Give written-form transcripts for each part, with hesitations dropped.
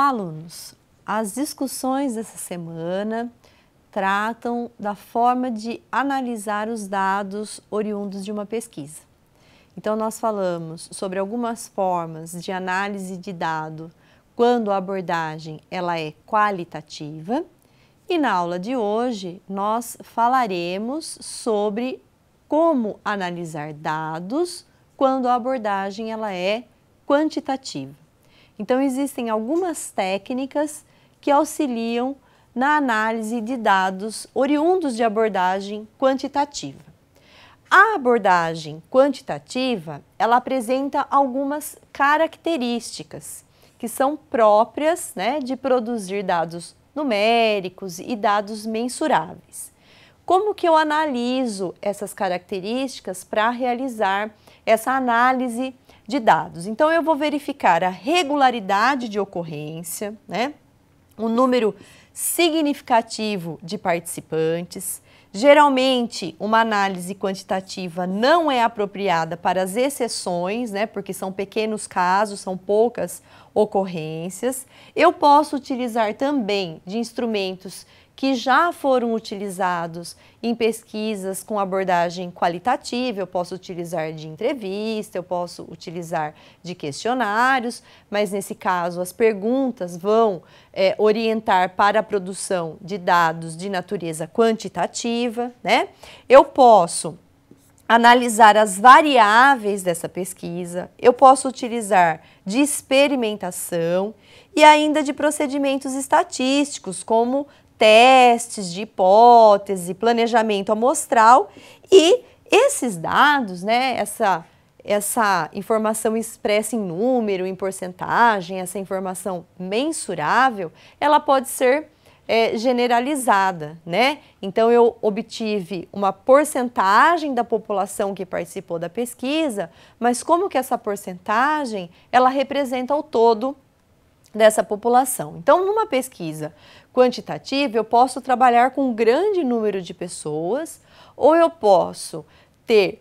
Olá, alunos! As discussões dessa semana tratam da forma de analisar os dados oriundos de uma pesquisa. Então, nós falamos sobre algumas formas de análise de dado quando a abordagem ela é qualitativa e na aula de hoje nós falaremos sobre como analisar dados quando a abordagem ela é quantitativa. Então, existem algumas técnicas que auxiliam na análise de dados oriundos de abordagem quantitativa. A abordagem quantitativa, ela apresenta algumas características que são próprias, de produzir dados numéricos e dados mensuráveis. Como que eu analiso essas características para realizar essa análise de dados? Então, eu vou verificar a regularidade de ocorrência, o número significativo de participantes. Geralmente, uma análise quantitativa não é apropriada para as exceções, porque são pequenos casos, são poucas ocorrências. Eu posso utilizar também de instrumentos que já foram utilizados em pesquisas com abordagem qualitativa, eu posso utilizar de entrevista, eu posso utilizar de questionários, mas nesse caso as perguntas vão orientar para a produção de dados de natureza quantitativa, Eu posso analisar as variáveis dessa pesquisa, eu posso utilizar de experimentação e ainda de procedimentos estatísticos, como testes de hipótese, planejamento amostral e esses dados, essa informação expressa em número, em porcentagem, essa informação mensurável, ela pode ser generalizada, Então, eu obtive uma porcentagem da população que participou da pesquisa, mas como que essa porcentagem, ela representa o todo dessa população. Então, numa pesquisa quantitativa, eu posso trabalhar com um grande número de pessoas ou eu posso ter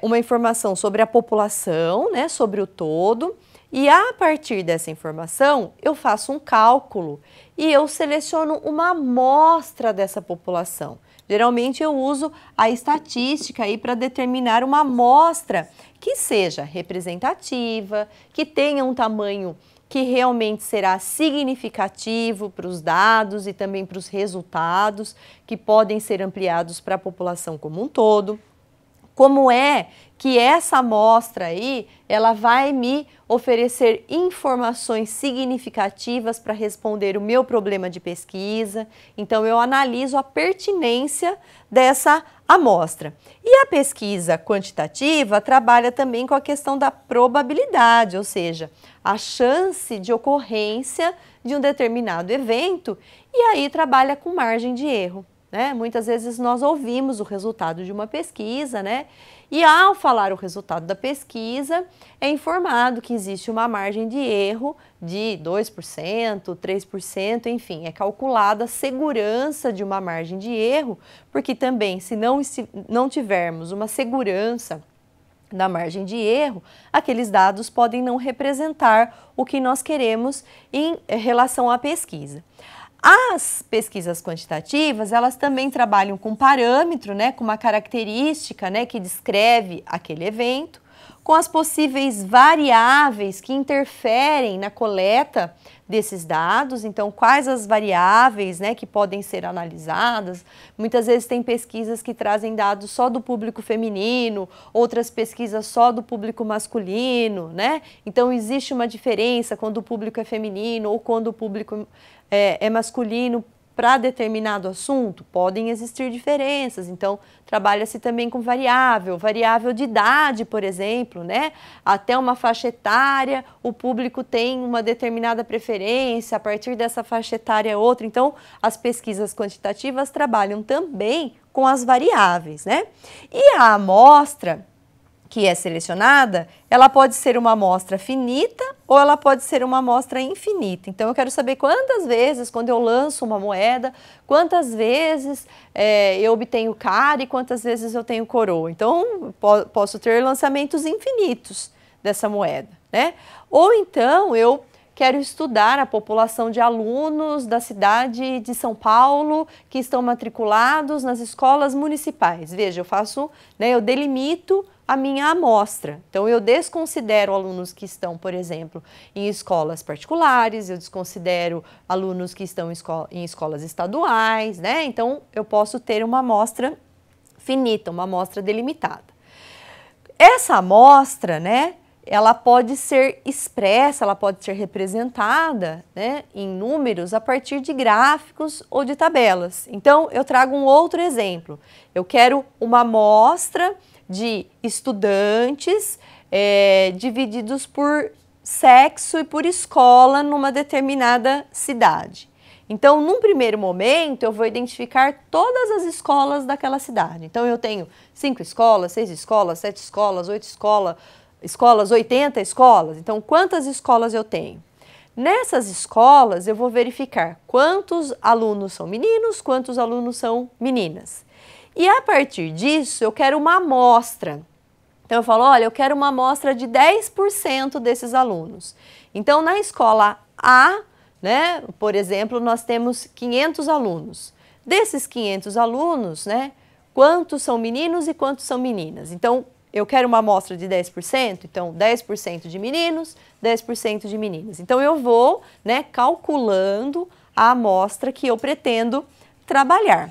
uma informação sobre a população, sobre o todo, e a partir dessa informação eu faço um cálculo e eu seleciono uma amostra dessa população. Geralmente eu uso a estatística aí para determinar uma amostra que seja representativa, que tenha um tamanho que realmente será significativo para os dados e também para os resultados que podem ser ampliados para a população como um todo. Como é que essa amostra aí, ela vai me oferecer informações significativas para responder o meu problema de pesquisa. Então, eu analiso a pertinência dessa amostra. E a pesquisa quantitativa trabalha também com a questão da probabilidade, ou seja, a chance de ocorrência de um determinado evento, e aí trabalha com margem de erro. Muitas vezes nós ouvimos o resultado de uma pesquisa, e ao falar o resultado da pesquisa, é informado que existe uma margem de erro de 2%, 3%, enfim, é calculada a segurança de uma margem de erro, porque também, se não tivermos uma segurança da margem de erro, aqueles dados podem não representar o que nós queremos em relação à pesquisa. As pesquisas quantitativas, elas também trabalham com parâmetro, com uma característica, que descreve aquele evento, com as possíveis variáveis que interferem na coleta desses dados. Então, quais as variáveis, que podem ser analisadas. Muitas vezes tem pesquisas que trazem dados só do público feminino, outras pesquisas só do público masculino, Então, existe uma diferença quando o público é feminino ou quando o público é masculino para determinado assunto. Podem existir diferenças, então trabalha-se também com variável de idade, por exemplo, Até uma faixa etária, o público tem uma determinada preferência, a partir dessa faixa etária é outra. Então, as pesquisas quantitativas trabalham também com as variáveis, E a amostra que é selecionada, ela pode ser uma amostra finita ou ela pode ser uma amostra infinita. Então, eu quero saber quantas vezes, quando eu lanço uma moeda, quantas vezes eu obtenho cara e quantas vezes eu tenho coroa. Então, posso ter lançamentos infinitos dessa moeda, Ou então, eu quero estudar a população de alunos da cidade de São Paulo que estão matriculados nas escolas municipais. Veja, eu faço, né, eu delimito a minha amostra. Então, eu desconsidero alunos que estão, por exemplo, em escolas particulares, eu desconsidero alunos que estão em escolas estaduais, né? Então, eu posso ter uma amostra finita, uma amostra delimitada. Essa amostra, né, ela pode ser expressa, ela pode ser representada, né, em números a partir de gráficos ou de tabelas. Então, eu trago um outro exemplo. Eu quero uma amostra de estudantes divididos por sexo e por escola numa determinada cidade. Então, num primeiro momento, eu vou identificar todas as escolas daquela cidade. Então, eu tenho 5 escolas, 6 escolas, 7 escolas, 8 escolas, 80 escolas. Então, quantas escolas eu tenho? Nessas escolas, eu vou verificar quantos alunos são meninos, quantos alunos são meninas. E a partir disso, eu quero uma amostra. Então, eu falo, olha, eu quero uma amostra de 10% desses alunos. Então, na escola A, né, por exemplo, nós temos 500 alunos. Desses 500 alunos, né, quantos são meninos e quantos são meninas? Então, eu quero uma amostra de 10%, então 10% de meninos, 10% de meninas. Então, eu vou, né, calculando a amostra que eu pretendo trabalhar.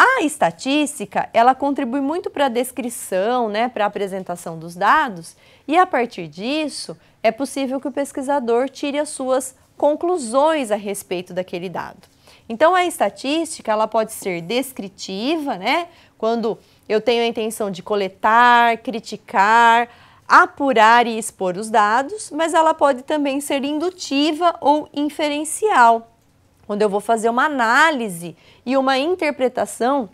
A estatística, ela contribui muito para a descrição, né, para a apresentação dos dados, e a partir disso é possível que o pesquisador tire as suas conclusões a respeito daquele dado. Então, a estatística, ela pode ser descritiva, né, quando eu tenho a intenção de coletar, criticar, apurar e expor os dados, mas ela pode também ser indutiva ou inferencial, quando eu vou fazer uma análise e uma interpretação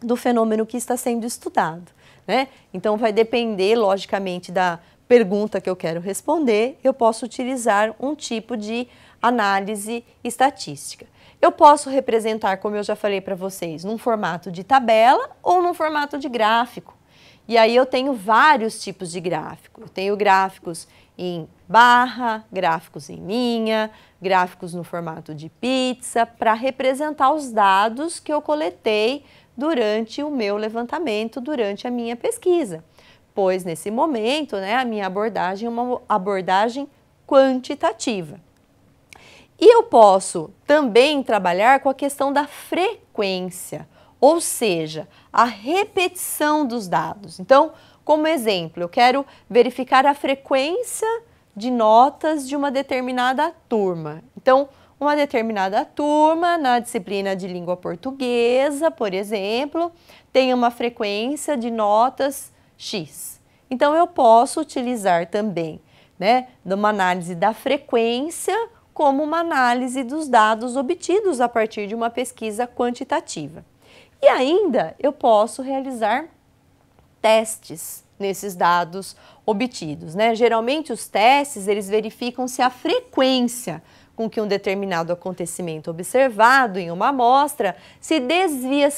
do fenômeno que está sendo estudado, né? Então, vai depender, logicamente, da pergunta que eu quero responder, eu posso utilizar um tipo de análise estatística. Eu posso representar, como eu já falei para vocês, num formato de tabela ou num formato de gráfico. E aí eu tenho vários tipos de gráfico. Eu tenho gráficos em barra, gráficos em linha, gráficos no formato de pizza, para representar os dados que eu coletei durante o meu levantamento, durante a minha pesquisa. Pois nesse momento, né, a minha abordagem é uma abordagem quantitativa. E eu posso também trabalhar com a questão da frequência, ou seja, a repetição dos dados. Então, como exemplo, eu quero verificar a frequência de notas de uma determinada turma. Então, uma determinada turma na disciplina de língua portuguesa, por exemplo, tem uma frequência de notas X. Então, eu posso utilizar também, né, uma análise da frequência como uma análise dos dados obtidos a partir de uma pesquisa quantitativa. E ainda eu posso realizar testes nesses dados obtidos, né? Geralmente os testes, eles verificam se a frequência com que um determinado acontecimento observado em uma amostra se desvia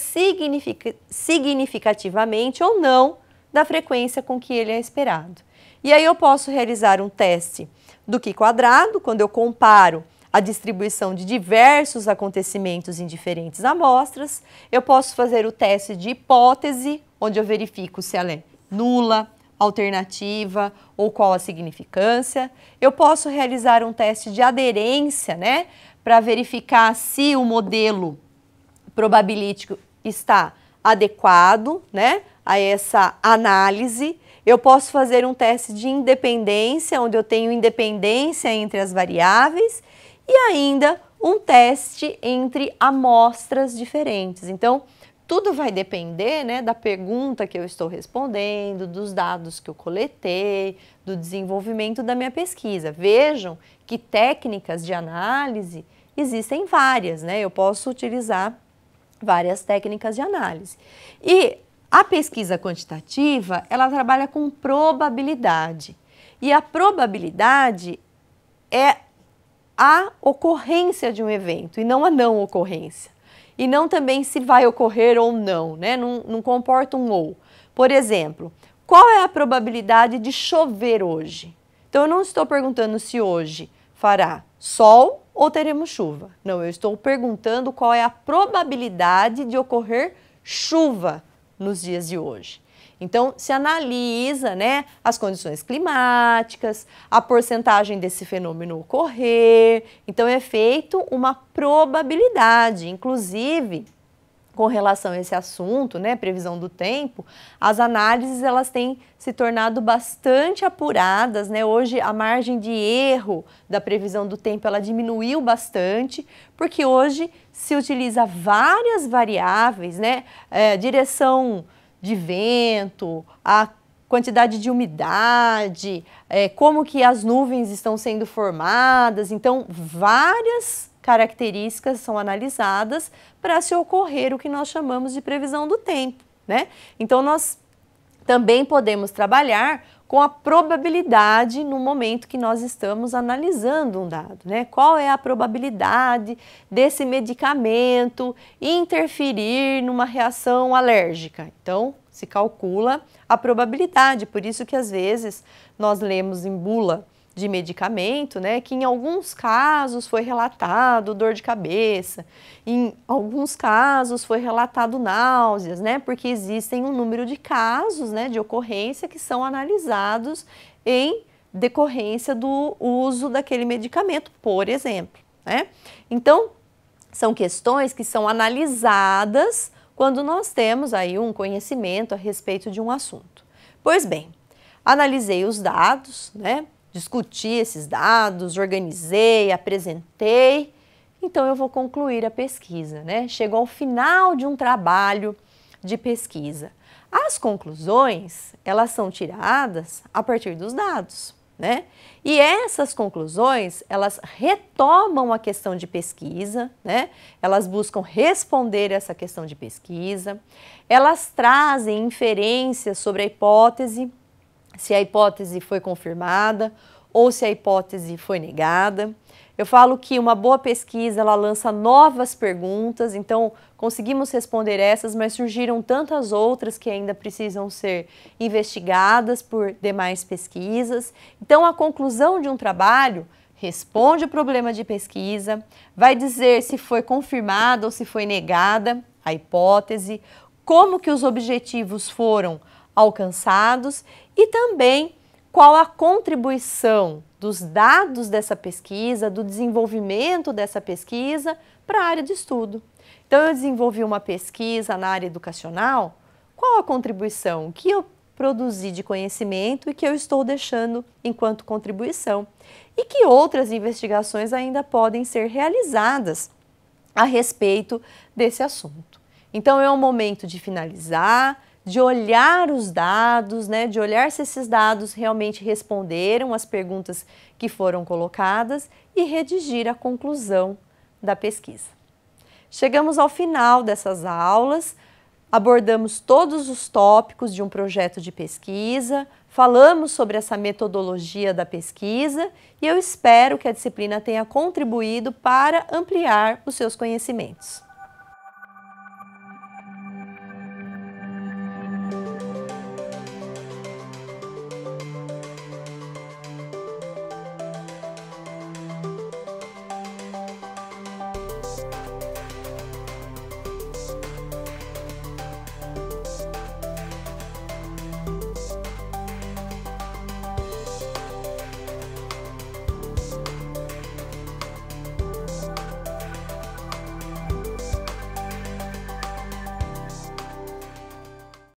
significativamente ou não da frequência com que ele é esperado. E aí eu posso realizar um teste do Q², quando eu comparo a distribuição de diversos acontecimentos em diferentes amostras. Eu posso fazer o teste de hipótese, onde eu verifico se ela é nula, alternativa ou qual a significância. Eu posso realizar um teste de aderência, né, para verificar se o modelo probabilístico está adequado, né, a essa análise. Eu posso fazer um teste de independência, onde eu tenho independência entre as variáveis, e ainda um teste entre amostras diferentes. Então, tudo vai depender, né, da pergunta que eu estou respondendo, dos dados que eu coletei, do desenvolvimento da minha pesquisa. Vejam que técnicas de análise existem várias, né? Eu posso utilizar várias técnicas de análise. E a pesquisa quantitativa, ela trabalha com probabilidade. E a probabilidade é a ocorrência de um evento e não a não ocorrência. E não também se vai ocorrer ou não, né? Não comporta um ou. Por exemplo, qual é a probabilidade de chover hoje? Então, eu não estou perguntando se hoje fará sol ou teremos chuva? Não, eu estou perguntando qual é a probabilidade de ocorrer chuva nos dias de hoje. Então, se analisa, né, as condições climáticas, a porcentagem desse fenômeno ocorrer. Então, é feito uma probabilidade. Inclusive, com relação a esse assunto, né, previsão do tempo, as análises elas têm se tornado bastante apuradas, né? Hoje a margem de erro da previsão do tempo ela diminuiu bastante, porque hoje se utiliza várias variáveis, né? Direção de vento, a quantidade de umidade, como que as nuvens estão sendo formadas, então várias características são analisadas para se ocorrer o que nós chamamos de previsão do tempo, né? Então, nós também podemos trabalhar com a probabilidade no momento que nós estamos analisando um dado, né? Qual é a probabilidade desse medicamento interferir numa reação alérgica? Então, se calcula a probabilidade, por isso que às vezes nós lemos em bula de medicamento, né, que em alguns casos foi relatado dor de cabeça, em alguns casos foi relatado náuseas, né, porque existem um número de casos, né, de ocorrência que são analisados em decorrência do uso daquele medicamento, por exemplo, né. Então, são questões que são analisadas quando nós temos aí um conhecimento a respeito de um assunto. Pois bem, analisei os dados, né, discuti esses dados, organizei, apresentei, então eu vou concluir a pesquisa, né? Chegou ao final de um trabalho de pesquisa. As conclusões, elas são tiradas a partir dos dados, né? E essas conclusões, elas retomam a questão de pesquisa, né? Elas buscam responder essa questão de pesquisa, elas trazem inferências sobre a hipótese, se a hipótese foi confirmada ou se a hipótese foi negada. Eu falo que uma boa pesquisa, ela lança novas perguntas, então conseguimos responder essas, mas surgiram tantas outras que ainda precisam ser investigadas por demais pesquisas. Então, a conclusão de um trabalho responde o problema de pesquisa, vai dizer se foi confirmada ou se foi negada a hipótese, como que os objetivos foram alcançados e também qual a contribuição dos dados dessa pesquisa, do desenvolvimento dessa pesquisa para a área de estudo. Então, eu desenvolvi uma pesquisa na área educacional, qual a contribuição que eu produzi de conhecimento e que eu estou deixando enquanto contribuição? E que outras investigações ainda podem ser realizadas a respeito desse assunto. Então, é um momento de finalizar, de olhar os dados, né, de olhar se esses dados realmente responderam às perguntas que foram colocadas e redigir a conclusão da pesquisa. Chegamos ao final dessas aulas, abordamos todos os tópicos de um projeto de pesquisa, falamos sobre essa metodologia da pesquisa e eu espero que a disciplina tenha contribuído para ampliar os seus conhecimentos.